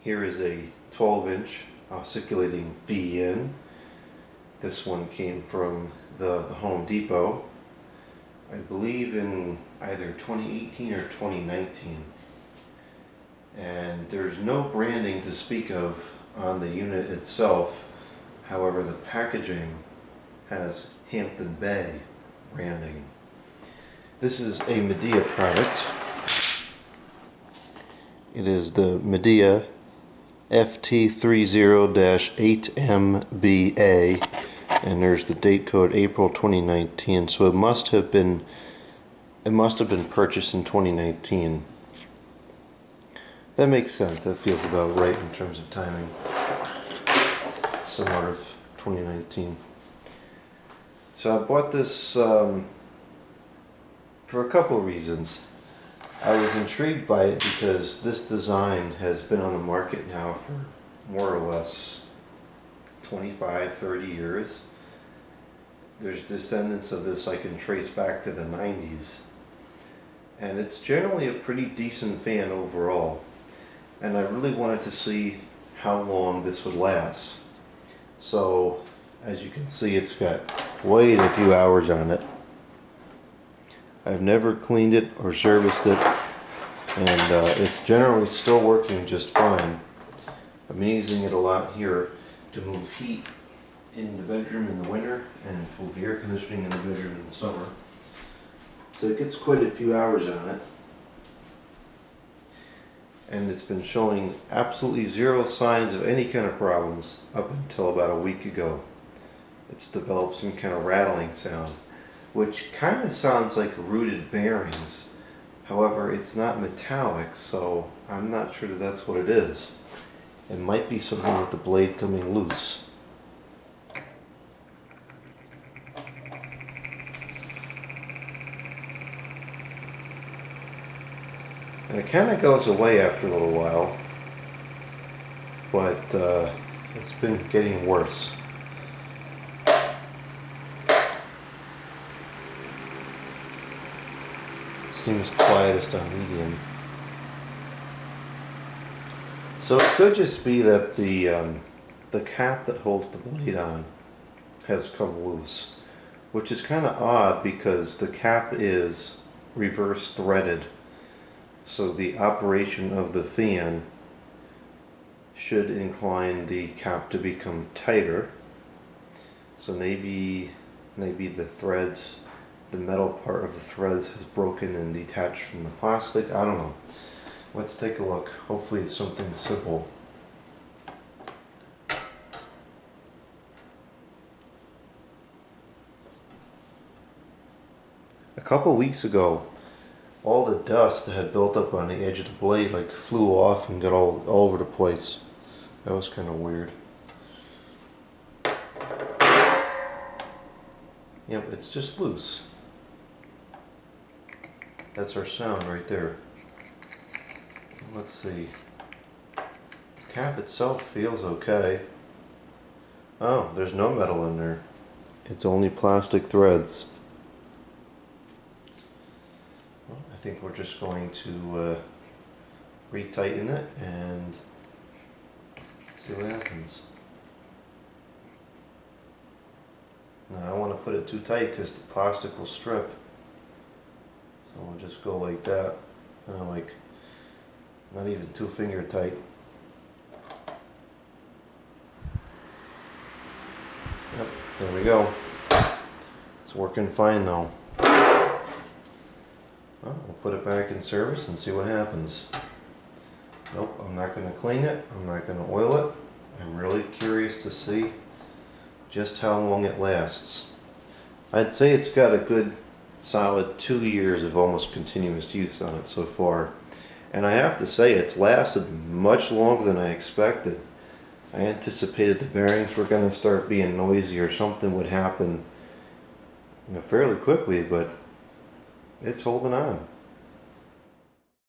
Here is a 12-inch oscillating fan. This one came from the Home Depot, I believe in either 2018 or 2019. And there's no branding to speak of on the unit itself. However, the packaging has Hampton Bay branding. This is a Midea product. It is the Midea FT30-8MBA, and there's the date code April 2019. So it must have been purchased in 2019. That makes sense. That feels about right in terms of timing. Somewhat of 2019. So I bought this for a couple of reasons. I was intrigued by it because this design has been on the market now for more or less 25-30 years. There's descendants of this I can trace back to the 90s. And it's generally a pretty decent fan overall. And I really wanted to see how long this would last. So, as you can see, it's got quite a few hours on it. I've never cleaned it or serviced it, and it's generally still working just fine. I'm using it a lot here to move heat in the bedroom in the winter and move air conditioning in the bedroom in the summer. So it gets quite a few hours on it. And it's been showing absolutely zero signs of any kind of problems up until about a week ago. It's developed some kind of rattling sound, which kind of sounds like rooted bearings. However, it's not metallic, so I'm not sure that that's what it is. It might be something with the blade coming loose. And it kind of goes away after a little while, but it's been getting worse. Seems quietest on medium. So it could just be that the cap that holds the blade on has come loose, which is kind of odd because the cap is reverse threaded. So the operation of the fan should incline the cap to become tighter. So maybe the threads, the metal part of the threads has broken and detached from the plastic. I don't know. Let's take a look. Hopefully it's something simple. A couple weeks ago, all the dust that had built up on the edge of the blade like flew off and got all over the place. That was kind of weird. Yep, it's just loose. That's our sound right there. Let's see. The cap itself feels okay. Oh, there's no metal in there. It's only plastic threads. Well, I think we're just going to retighten it and see what happens. Now, I don't want to put it too tight because the plastic will strip. So we'll just go like that. And I'm like, not even 2 finger tight. Yep, there we go. It's working fine though. Well, we'll put it back in service and see what happens. Nope, I'm not going to clean it. I'm not going to oil it. I'm really curious to see just how long it lasts. I'd say it's got a good solid 2 years of almost continuous use on it so far. And I have to say it's lasted much longer than I expected. I anticipated the bearings were going to start being noisy or something would happen fairly quickly, but it's holding on.